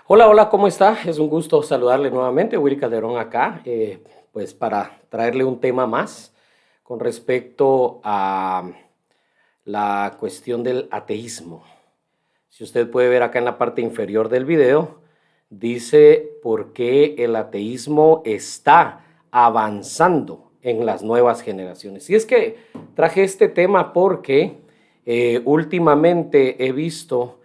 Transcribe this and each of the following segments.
Hola, hola, ¿cómo está? Es un gusto saludarle nuevamente, Willy Calderón acá, pues para traerle un tema más con respecto a la cuestión del ateísmo. Si usted puede ver acá en la parte inferior del video, dice por qué el ateísmo está avanzando en las nuevas generaciones. Y es que traje este tema porque últimamente he visto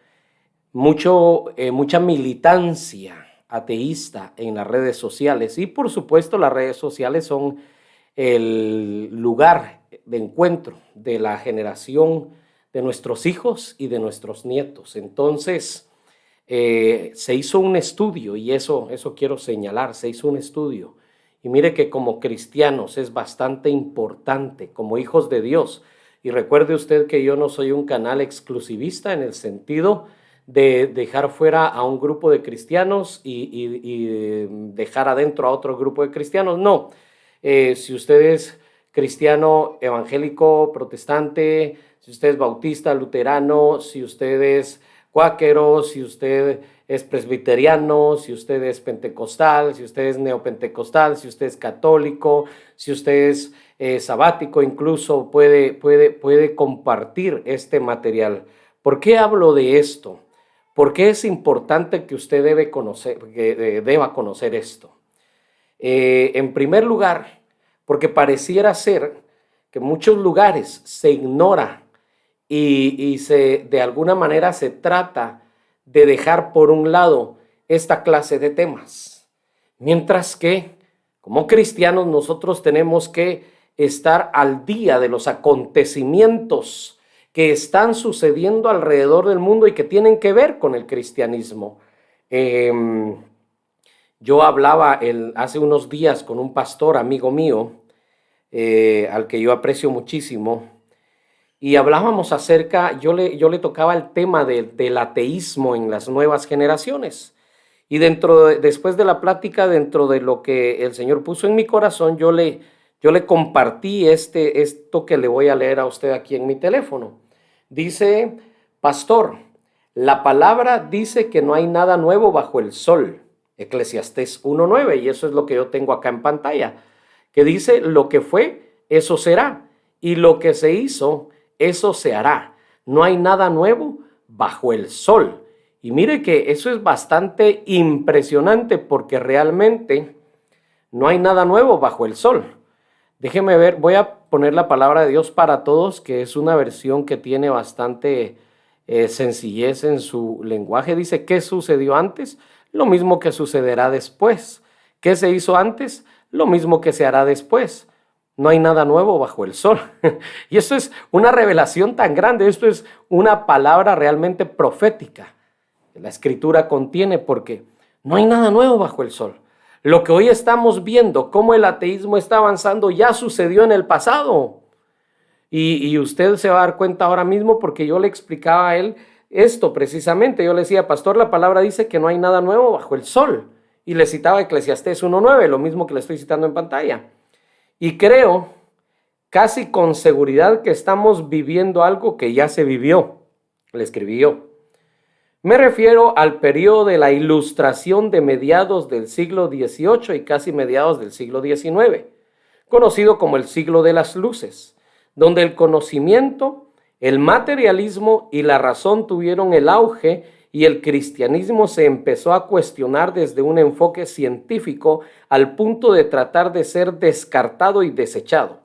mucha militancia ateísta en las redes sociales y por supuesto las redes sociales son el lugar de encuentro de la generación de nuestros hijos y de nuestros nietos. Entonces, se hizo un estudio y eso quiero señalar, se hizo un estudio. Y mire que como cristianos es bastante importante, como hijos de Dios. Y recuerde usted que yo no soy un canal exclusivista en el sentido de dejar fuera a un grupo de cristianos y dejar adentro a otro grupo de cristianos. No, si usted es cristiano, evangélico, protestante, si usted es bautista, luterano, si usted es cuáquero, si usted es presbiteriano, si usted es pentecostal, si usted es neopentecostal, si usted es católico, si usted es sabático, incluso puede compartir este material. ¿Por qué hablo de esto? ¿Por qué es importante que usted deba conocer esto? En primer lugar, porque pareciera ser que en muchos lugares se ignora y de alguna manera se trata de dejar por un lado esta clase de temas. Mientras que, como cristianos, nosotros tenemos que estar al día de los acontecimientos que están sucediendo alrededor del mundo y que tienen que ver con el cristianismo. Yo hablaba hace unos días con un pastor amigo mío, al que yo aprecio muchísimo, y hablábamos acerca, yo le tocaba el tema del ateísmo en las nuevas generaciones. Y después de la plática, dentro de lo que el Señor puso en mi corazón, yo le compartí esto que le voy a leer a usted aquí en mi teléfono. Dice: pastor, la palabra dice que no hay nada nuevo bajo el sol. Eclesiastés 1:9, y eso es lo que yo tengo acá en pantalla, que dice: lo que fue, eso será, y lo que se hizo, eso se hará. No hay nada nuevo bajo el sol. Y mire que eso es bastante impresionante porque realmente no hay nada nuevo bajo el sol. Déjeme ver, voy a poner la palabra de Dios para todos, que es una versión que tiene bastante sencillez en su lenguaje. Dice: ¿qué sucedió antes? Lo mismo que sucederá después. ¿Qué se hizo antes? Lo mismo que se hará después. No hay nada nuevo bajo el sol. Y esto es una revelación tan grande, esto es una palabra realmente profética que la Escritura contiene, porque no hay nada nuevo bajo el sol. Lo que hoy estamos viendo, cómo el ateísmo está avanzando, ya sucedió en el pasado. Y usted se va a dar cuenta ahora mismo, porque yo le explicaba a él esto precisamente. Yo le decía: pastor, la palabra dice que no hay nada nuevo bajo el sol. Y le citaba Eclesiastés 1:9, lo mismo que le estoy citando en pantalla. Y creo casi con seguridad que estamos viviendo algo que ya se vivió. Le escribí yo. Me refiero al periodo de la Ilustración de mediados del siglo XVIII y casi mediados del siglo XIX, conocido como el siglo de las luces, donde el conocimiento, el materialismo y la razón tuvieron el auge y el cristianismo se empezó a cuestionar desde un enfoque científico al punto de tratar de ser descartado y desechado.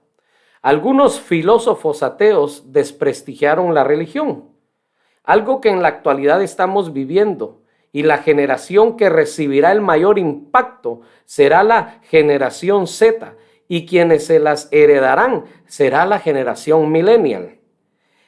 Algunos filósofos ateos desprestigiaron la religión, algo que en la actualidad estamos viviendo, y la generación que recibirá el mayor impacto será la generación Z, y quienes se las heredarán será la generación millennial.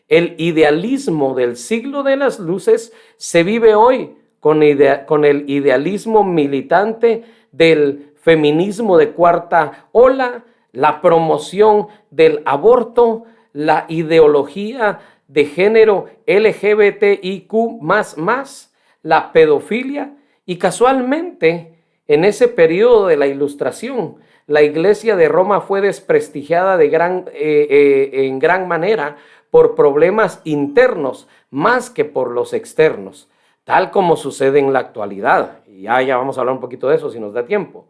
El idealismo del siglo de las luces se vive hoy con el idealismo militante del feminismo de cuarta ola, la promoción del aborto, la ideología de género LGBTIQ++, la pedofilia, y casualmente en ese periodo de la Ilustración la Iglesia de Roma fue desprestigiada en gran manera por problemas internos más que por los externos. tal como sucede en la actualidad. Y ya vamos a hablar un poquito de eso si nos da tiempo.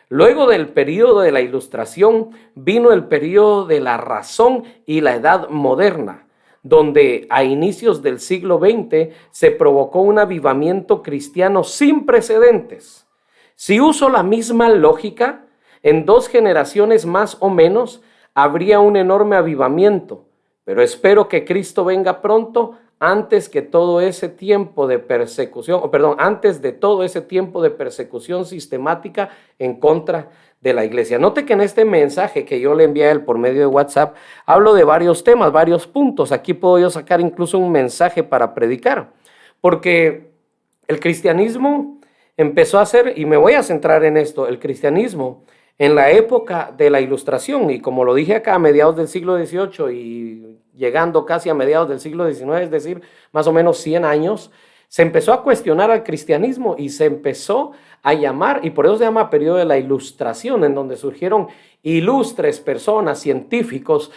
Luego del periodo de la Ilustración vino el periodo de la razón y la Edad Moderna, donde a inicios del siglo XX se provocó un avivamiento cristiano sin precedentes. Si uso la misma lógica, en 2 generaciones más o menos habría un enorme avivamiento, pero espero que Cristo venga pronto antes que todo ese tiempo de persecución, antes de todo ese tiempo de persecución sistemática en contra de la iglesia. Note que en este mensaje que yo le envié a él por medio de WhatsApp, hablo de varios temas, varios puntos. Aquí puedo yo sacar incluso un mensaje para predicar, porque el cristianismo empezó a ser, y me voy a centrar en esto, el cristianismo en la época de la Ilustración, y como lo dije acá, a mediados del siglo XVIII y llegando casi a mediados del siglo XIX, es decir, más o menos 100 años, se empezó a cuestionar al cristianismo y se empezó a llamar, y por eso se llama periodo de la Ilustración, en donde surgieron ilustres personas, científicos,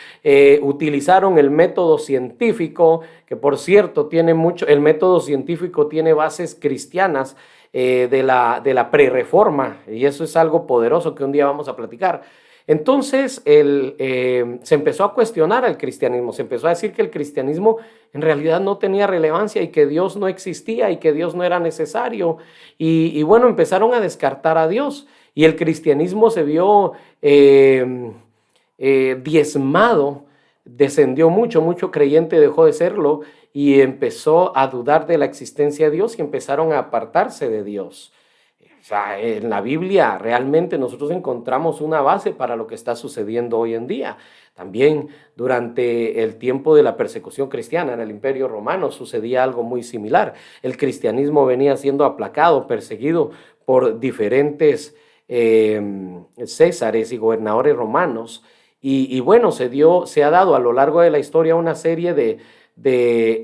utilizaron el método científico, que por cierto el método científico tiene bases cristianas, de la prerreforma, y eso es algo poderoso que un día vamos a platicar. Entonces se empezó a cuestionar al cristianismo, se empezó a decir que el cristianismo en realidad no tenía relevancia y que Dios no existía y que Dios no era necesario, y bueno, empezaron a descartar a Dios, y el cristianismo se vio diezmado, descendió mucho creyente dejó de serlo, y empezó a dudar de la existencia de Dios y empezaron a apartarse de Dios. O sea, en la Biblia realmente nosotros encontramos una base para lo que está sucediendo hoy en día. También durante el tiempo de la persecución cristiana en el Imperio Romano sucedía algo muy similar. El cristianismo venía siendo aplacado, perseguido por diferentes césares y gobernadores romanos. Y bueno, se ha dado a lo largo de la historia una serie de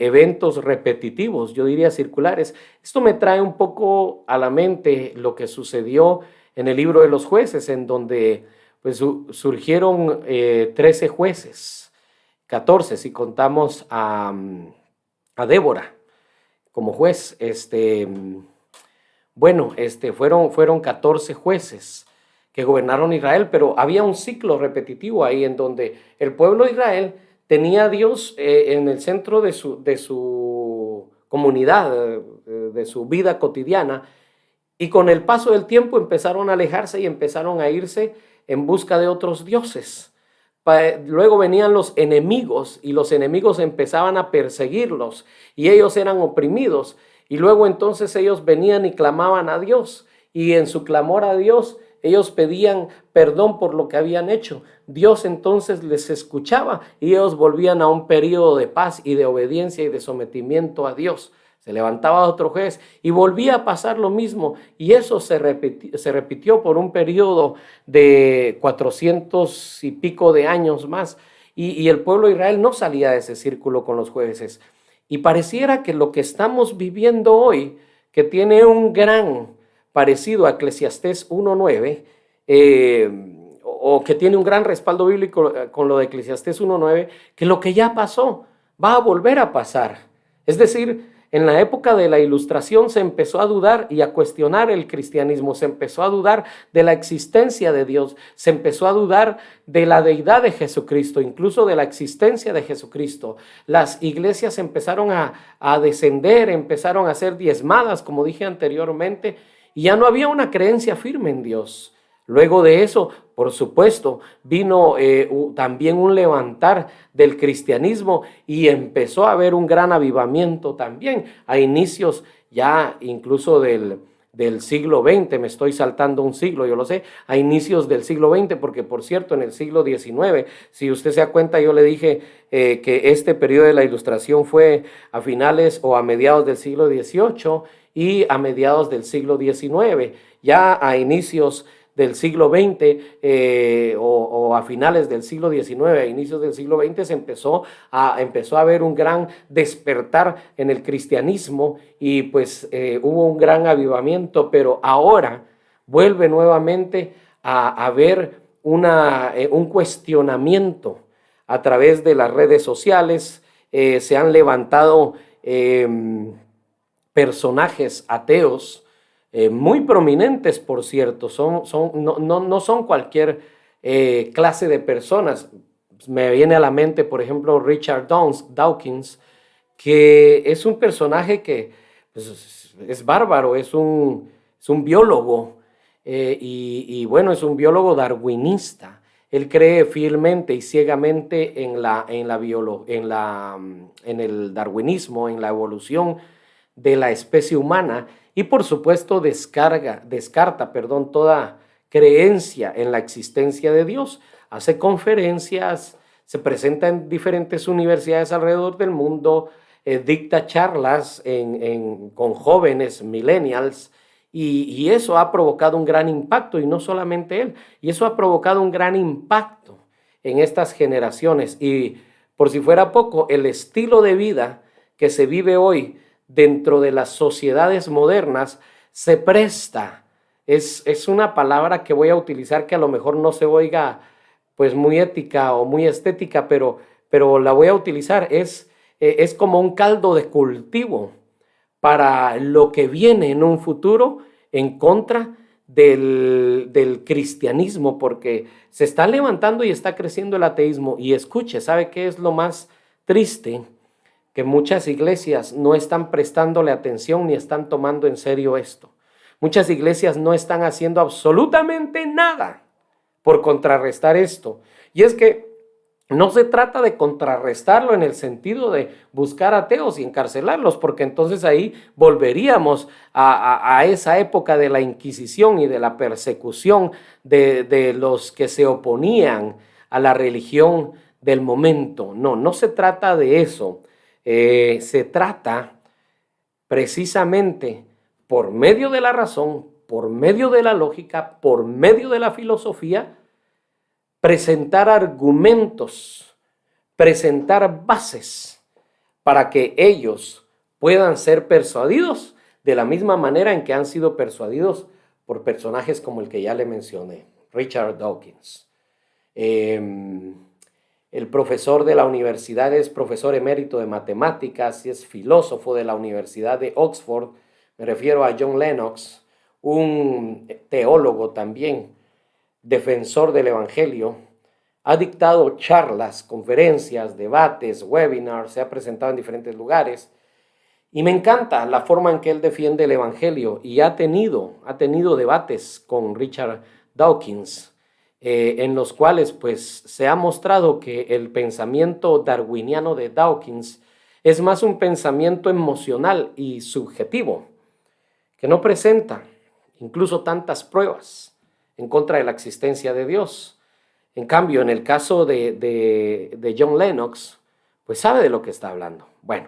eventos repetitivos, yo diría circulares. Esto me trae un poco a la mente lo que sucedió en el libro de los jueces, en donde pues, surgieron 13 jueces, 14 si contamos a Débora como juez. Fueron 14 jueces que gobernaron Israel, pero había un ciclo repetitivo ahí en donde el pueblo de Israel tenía a Dios en el centro de su comunidad, de su vida cotidiana, y con el paso del tiempo empezaron a alejarse y empezaron a irse en busca de otros dioses. Luego venían los enemigos y los enemigos empezaban a perseguirlos y ellos eran oprimidos, y luego entonces ellos venían y clamaban a Dios, y en su clamor a Dios ellos pedían perdón por lo que habían hecho. Dios entonces les escuchaba y ellos volvían a un periodo de paz y de obediencia y de sometimiento a Dios. Se levantaba otro juez y volvía a pasar lo mismo, y eso se repitió por un periodo de 400 y pico de años más, y el pueblo de Israel no salía de ese círculo con los jueces. Y pareciera que lo que estamos viviendo hoy, que tiene un gran parecido a Eclesiastés 1:9, o que tiene un gran respaldo bíblico con lo de Eclesiastés 1:9, que lo que ya pasó va a volver a pasar. Es decir, en la época de la Ilustración se empezó a dudar y a cuestionar el cristianismo, se empezó a dudar de la existencia de Dios, se empezó a dudar de la deidad de Jesucristo, incluso de la existencia de Jesucristo. Las iglesias empezaron a descender, empezaron a ser diezmadas, como dije anteriormente, y ya no había una creencia firme en Dios. Luego de eso, por supuesto, vino también un levantar del cristianismo y empezó a haber un gran avivamiento también a inicios ya incluso del siglo XX. Me estoy saltando un siglo, yo lo sé, a inicios del siglo XX, porque por cierto, en el siglo XIX, si usted se da cuenta, yo le dije que este periodo de la Ilustración fue a finales o a mediados del siglo XVIII y a mediados del siglo XIX. Ya a inicios del siglo XX o a finales del siglo XIX, a inicios del siglo XX, empezó a haber un gran despertar en el cristianismo, y pues hubo un gran avivamiento, pero ahora vuelve nuevamente a haber un cuestionamiento a través de las redes sociales. Se han levantado personajes ateos, muy prominentes, por cierto, no son cualquier clase de personas. Me viene a la mente, por ejemplo, Richard Dawkins, que es un personaje que pues, es bárbaro, es un biólogo, y bueno, es un biólogo darwinista. Él cree fielmente y ciegamente en el darwinismo, en la evolución de la especie humana, y por supuesto descarta toda creencia en la existencia de Dios. Hace conferencias, se presenta en diferentes universidades alrededor del mundo, dicta charlas con jóvenes millennials, y eso ha provocado un gran impacto, y no solamente él, y eso ha provocado un gran impacto en estas generaciones. Y por si fuera poco, el estilo de vida que se vive hoy dentro de las sociedades modernas se presta, es una palabra que voy a utilizar que a lo mejor no se oiga pues muy ética o muy estética, pero la voy a utilizar, es como un caldo de cultivo para lo que viene en un futuro en contra del cristianismo, porque se está levantando y está creciendo el ateísmo. Y escuche, ¿sabe qué es lo más triste? Que muchas iglesias no están prestándole atención ni están tomando en serio esto. Muchas iglesias no están haciendo absolutamente nada por contrarrestar esto. Y es que no se trata de contrarrestarlo en el sentido de buscar ateos y encarcelarlos, porque entonces ahí volveríamos a esa época de la Inquisición y de la persecución de los que se oponían a la religión del momento. No se trata de eso. Se trata precisamente por medio de la razón, por medio de la lógica, por medio de la filosofía, presentar argumentos, presentar bases para que ellos puedan ser persuadidos de la misma manera en que han sido persuadidos por personajes como el que ya le mencioné, Richard Dawkins. El profesor de la universidad es profesor emérito de matemáticas y es filósofo de la Universidad de Oxford. Me refiero a John Lennox, un teólogo también, defensor del Evangelio. Ha dictado charlas, conferencias, debates, webinars, se ha presentado en diferentes lugares. Y me encanta la forma en que él defiende el Evangelio, y ha tenido debates con Richard Dawkins, en los cuales pues se ha mostrado que el pensamiento darwiniano de Dawkins es más un pensamiento emocional y subjetivo, que no presenta incluso tantas pruebas en contra de la existencia de Dios. En cambio, en el caso de John Lennox, pues sabe de lo que está hablando. Bueno,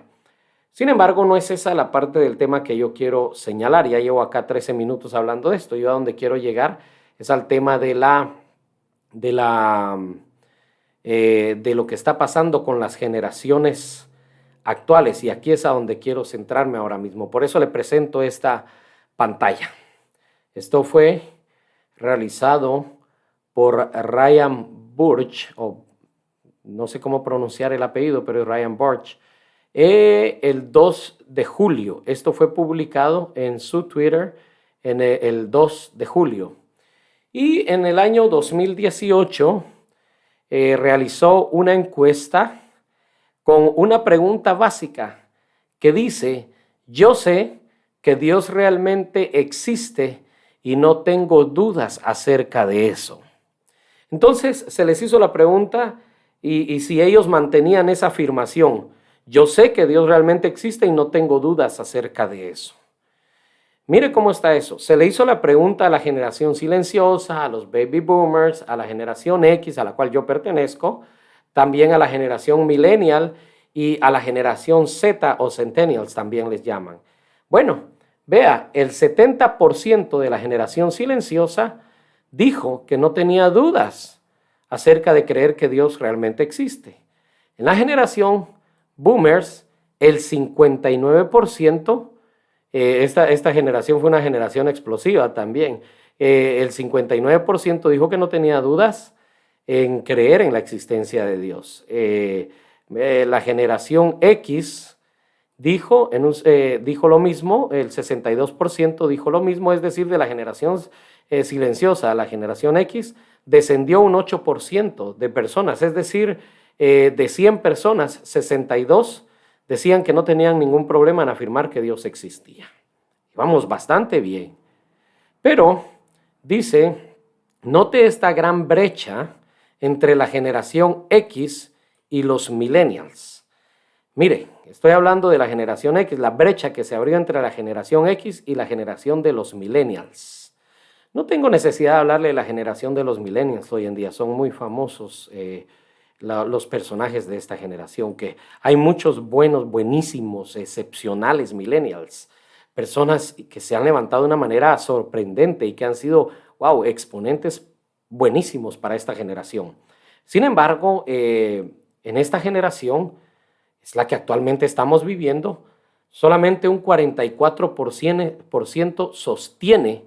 sin embargo, no es esa la parte del tema que yo quiero señalar. Ya llevo acá 13 minutos hablando de esto. Yo a donde quiero llegar es al tema de lo que está pasando con las generaciones actuales, y aquí es a donde quiero centrarme ahora mismo. Por eso le presento esta pantalla. Esto fue realizado por Ryan Burch, o no sé cómo pronunciar el apellido, pero es Ryan Burch, el 2 de julio. Esto fue publicado en su Twitter en el 2 de julio. Y en el año 2018 realizó una encuesta con una pregunta básica que dice: yo sé que Dios realmente existe y no tengo dudas acerca de eso. Entonces se les hizo la pregunta y si ellos mantenían esa afirmación: yo sé que Dios realmente existe y no tengo dudas acerca de eso. Mire cómo está eso. Se le hizo la pregunta a la generación silenciosa, a los baby boomers, a la generación X, a la cual yo pertenezco, también a la generación millennial y a la generación Z o centennials también les llaman. Bueno, vea, el 70% de la generación silenciosa dijo que no tenía dudas acerca de creer que Dios realmente existe. En la generación boomers, el 59%, esta generación fue una generación explosiva también, el 59% dijo que no tenía dudas en creer en la existencia de Dios. La generación X dijo lo mismo, el 62% dijo lo mismo, es decir, de la generación silenciosa a la generación X, descendió un 8% de personas, es decir, de 100 personas, 62 decían que no tenían ningún problema en afirmar que Dios existía. Vamos bastante bien. Pero dice, note esta gran brecha entre la generación X y los millennials. Mire, estoy hablando de la generación X, la brecha que se abrió entre la generación X y la generación de los millennials. No tengo necesidad de hablarle de la generación de los millennials hoy en día, son muy famosos los personajes de esta generación, que hay muchos buenísimos, excepcionales millennials, personas que se han levantado de una manera sorprendente y que han sido, wow, exponentes buenísimos para esta generación. Sin embargo, en esta generación, es la que actualmente estamos viviendo, solamente un 44% sostiene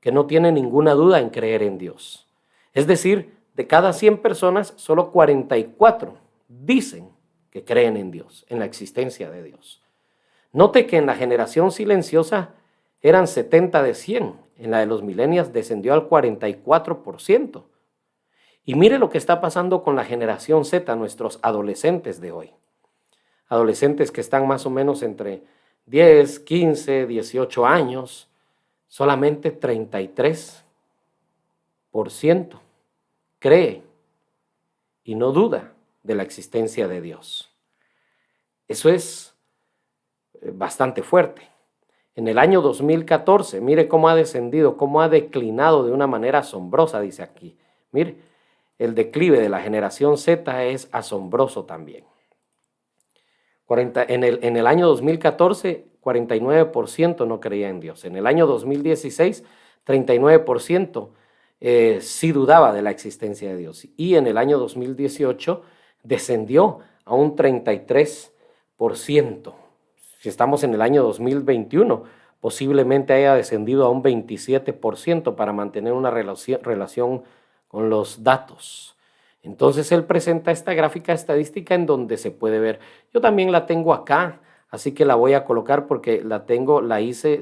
que no tiene ninguna duda en creer en Dios. Es decir, de cada 100 personas, solo 44 dicen que creen en Dios, en la existencia de Dios. Note que en la generación silenciosa eran 70 de 100, en la de los millennials descendió al 44%. Y mire lo que está pasando con la generación Z, nuestros adolescentes de hoy. Adolescentes que están más o menos entre 10, 15, 18 años, solamente 33% cree y no duda de la existencia de Dios. Eso es bastante fuerte. En el año 2014, mire cómo ha descendido, cómo ha declinado de una manera asombrosa, dice aquí. Mire, el declive de la generación Z es asombroso también. En el año 2014, 49% no creía en Dios. En el año 2016, 39% sí dudaba de la existencia de Dios. Y en el año 2018 descendió a un 33%. Si estamos en el año 2021, posiblemente haya descendido a un 27% para mantener una relación con los datos. Entonces él presenta esta gráfica estadística en donde se puede ver. Yo también la tengo acá, así que la voy a colocar porque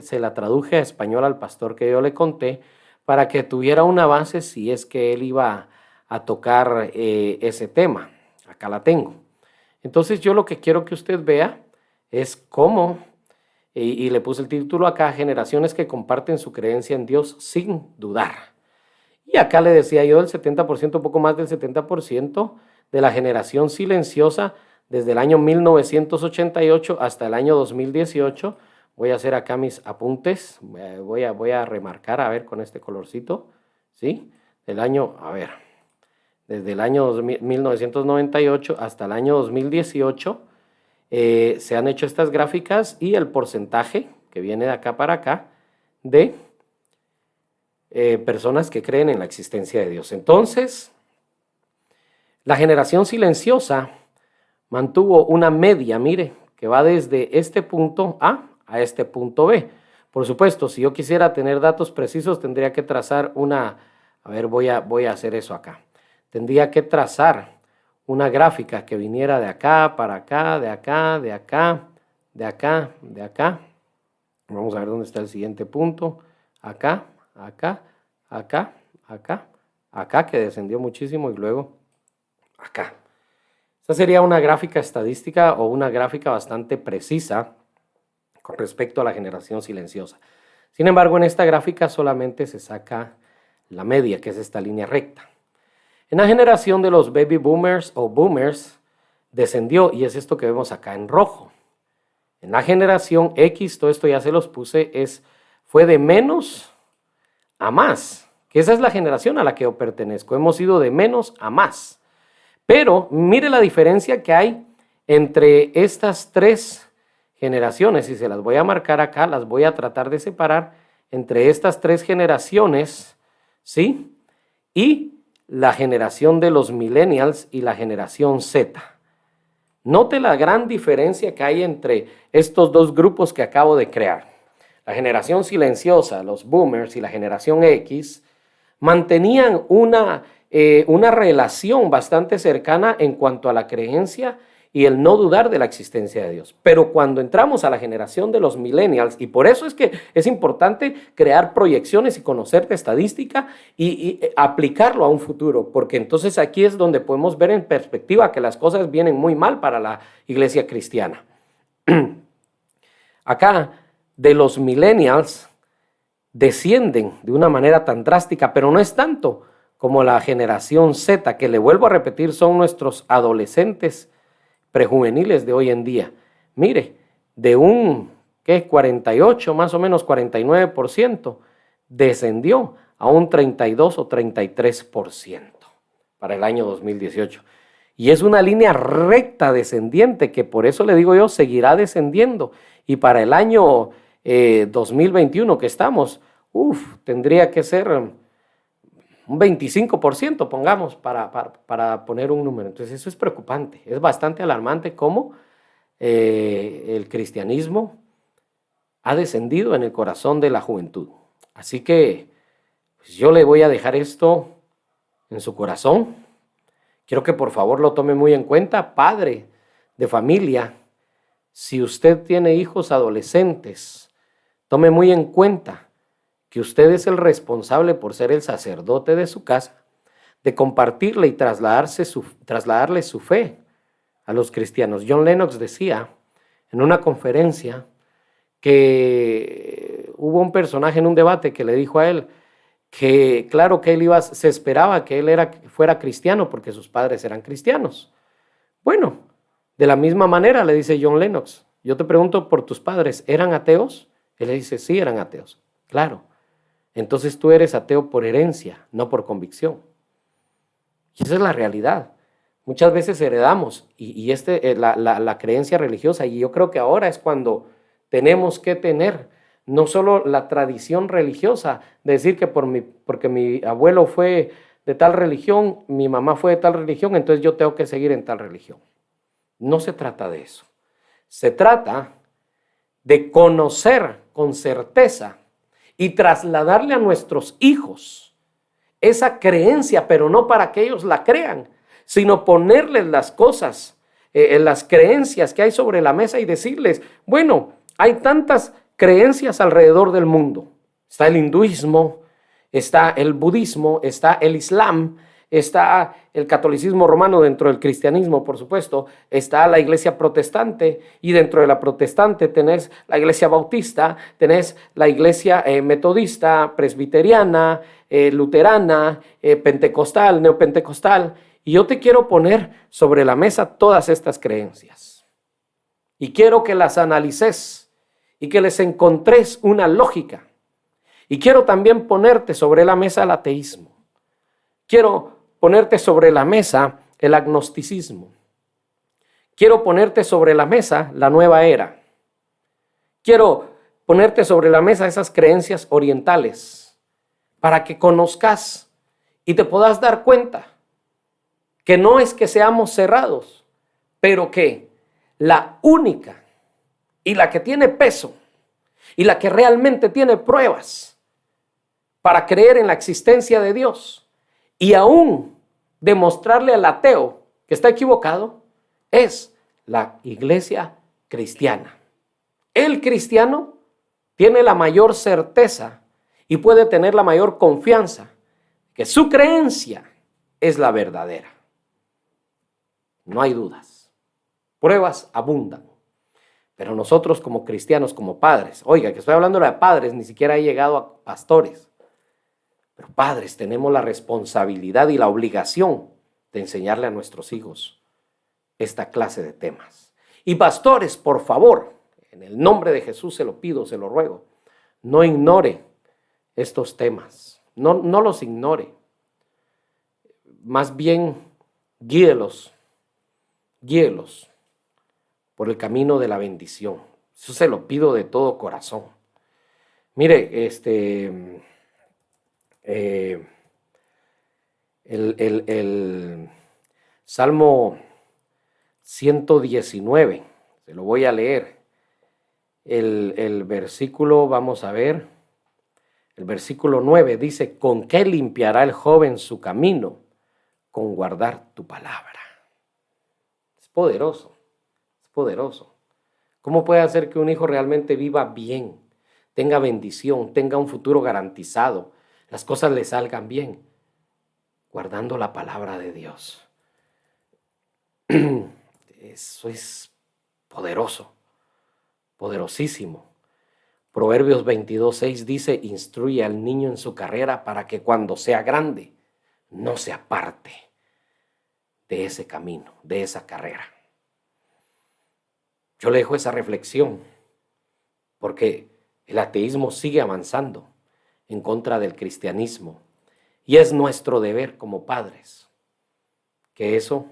se la traduje a español al pastor que yo le conté para que tuviera una base si es que él iba a tocar ese tema. Acá la tengo. Entonces yo lo que quiero que usted vea es cómo, y le puse el título acá, generaciones que comparten su creencia en Dios sin dudar. Y acá le decía yo el 70%, un poco más del 70% de la generación silenciosa desde el año 1988 hasta el año 2018. Voy a hacer acá mis apuntes, voy a remarcar, a ver, con este colorcito, ¿sí? Desde el año 1998 hasta el año 2018 se han hecho estas gráficas y el porcentaje que viene de acá para acá de personas que creen en la existencia de Dios. Entonces, la generación silenciosa mantuvo una media, mire, que va desde este punto A a este punto B. Por supuesto, si yo quisiera tener datos precisos, tendría que trazar voy a hacer eso acá. Tendría que trazar una gráfica que viniera de acá para acá, de acá, de acá, de acá, de acá. Vamos a ver dónde está el siguiente punto. Acá, acá, acá, acá, acá, que descendió muchísimo, y luego acá. Esta sería una gráfica estadística o una gráfica bastante precisa con respecto a la generación silenciosa. Sin embargo, en esta gráfica solamente se saca la media, que es esta línea recta. En la generación de los baby boomers o boomers descendió, y es esto que vemos acá en rojo. En la generación X, todo esto ya se los puse, fue de menos a más, que esa es la generación a la que yo pertenezco. Hemos ido de menos a más. Pero mire la diferencia que hay entre estas tres generaciones, y se las voy a marcar acá, las voy a tratar de separar entre estas tres generaciones, ¿sí? Y la generación de los millennials y la generación Z. Note la gran diferencia que hay entre estos dos grupos que acabo de crear. La generación silenciosa, los boomers, y la generación X mantenían una relación bastante cercana en cuanto a la creencia y el no dudar de la existencia de Dios. Pero cuando entramos a la generación de los millennials, y por eso es que es importante crear proyecciones y conocer de estadística y aplicarlo a un futuro, porque entonces aquí es donde podemos ver en perspectiva que las cosas vienen muy mal para la iglesia cristiana. Acá, de los millennials, descienden de una manera tan drástica, pero no es tanto como la generación Z, que le vuelvo a repetir, son nuestros adolescentes prejuveniles de hoy en día. Mire, de un 48, más o menos 49%, descendió a un 32 o 33% para el año 2018. Y es una línea recta descendiente que por eso le digo yo, seguirá descendiendo. Y para el año 2021 que estamos, tendría que ser un 25%, pongamos, para poner un número. Entonces eso es preocupante, es bastante alarmante cómo el cristianismo ha descendido en el corazón de la juventud. Así que pues yo le voy a dejar esto en su corazón. Quiero que por favor lo tome muy en cuenta, padre de familia. Si usted tiene hijos adolescentes, tome muy en cuenta que usted es el responsable por ser el sacerdote de su casa, de compartirle y trasladarle su fe a los cristianos. John Lennox decía en una conferencia que hubo un personaje en un debate que le dijo a él que claro que se esperaba que él fuera cristiano porque sus padres eran cristianos. Bueno, de la misma manera le dice John Lennox, yo te pregunto por tus padres, ¿eran ateos? Él le dice, sí, eran ateos. Claro. Entonces tú eres ateo por herencia, no por convicción. Y esa es la realidad. Muchas veces heredamos la creencia religiosa, y yo creo que ahora es cuando tenemos que tener no solo la tradición religiosa, de decir que porque mi abuelo fue de tal religión, mi mamá fue de tal religión, entonces yo tengo que seguir en tal religión. No se trata de eso. Se trata de conocer con certeza y trasladarle a nuestros hijos esa creencia, pero no para que ellos la crean, sino ponerles las cosas, las creencias que hay sobre la mesa y decirles, bueno, hay tantas creencias alrededor del mundo. Está el hinduismo, está el budismo, está el islam, está el catolicismo romano dentro del cristianismo, por supuesto, está la iglesia protestante, y dentro de la protestante tenés la iglesia bautista, tenés la iglesia metodista, presbiteriana, luterana, pentecostal, neopentecostal, y yo te quiero poner sobre la mesa todas estas creencias y quiero que las analices y que les encontres una lógica, y quiero también ponerte sobre la mesa el ateísmo, quiero ponerte sobre la mesa el agnosticismo. Quiero ponerte sobre la mesa la nueva era. Quiero ponerte sobre la mesa esas creencias orientales para que conozcas y te puedas dar cuenta que no es que seamos cerrados, pero que la única y la que tiene peso y la que realmente tiene pruebas para creer en la existencia de Dios y aún demostrarle al ateo que está equivocado, es la iglesia cristiana. El cristiano tiene la mayor certeza y puede tener la mayor confianza que su creencia es la verdadera. No hay dudas. Pruebas abundan. Pero nosotros como cristianos, como padres, oiga, que estoy hablando de padres, ni siquiera he llegado a pastores. Pero padres, tenemos la responsabilidad y la obligación de enseñarle a nuestros hijos esta clase de temas. Y pastores, por favor, en el nombre de Jesús se lo pido, se lo ruego, no ignore estos temas, no los ignore. Más bien, guíelos por el camino de la bendición. Eso se lo pido de todo corazón. Mire, el Salmo 119, se lo voy a leer. El versículo, vamos a ver, el versículo 9 dice, ¿con qué limpiará el joven su camino? Con guardar tu palabra. Es poderoso. poderoso. ¿Cómo puede hacer que un hijo realmente viva bien, tenga bendición, tenga un futuro garantizado, las cosas le salgan bien? Guardando la palabra de Dios. Eso es poderoso, poderosísimo. Proverbios 22:6 dice: instruye al niño en su carrera para que cuando sea grande no se aparte de ese camino, de esa carrera. Yo le dejo esa reflexión porque el ateísmo sigue avanzando en contra del cristianismo y es nuestro deber como padres que eso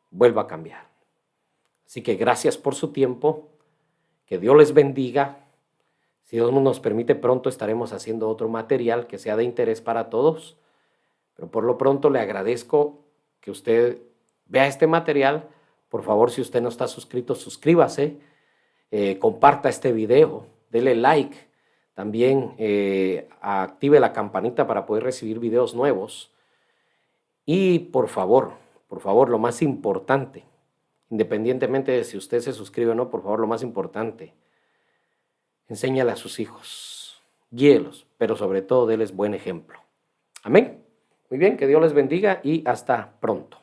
vuelva a cambiar. Así que gracias por su tiempo, que Dios les bendiga. Si Dios nos permite, pronto estaremos haciendo otro material que sea de interés para todos, pero por lo pronto le agradezco que usted vea este material. Por favor, si usted no está suscrito, suscríbase, comparta este video, dele like, también active la campanita para poder recibir videos nuevos. Y por favor, lo más importante, independientemente de si usted se suscribe o no, por favor, lo más importante, enséñale a sus hijos, guíelos, pero sobre todo déles buen ejemplo. Amén. Muy bien, que Dios les bendiga y hasta pronto.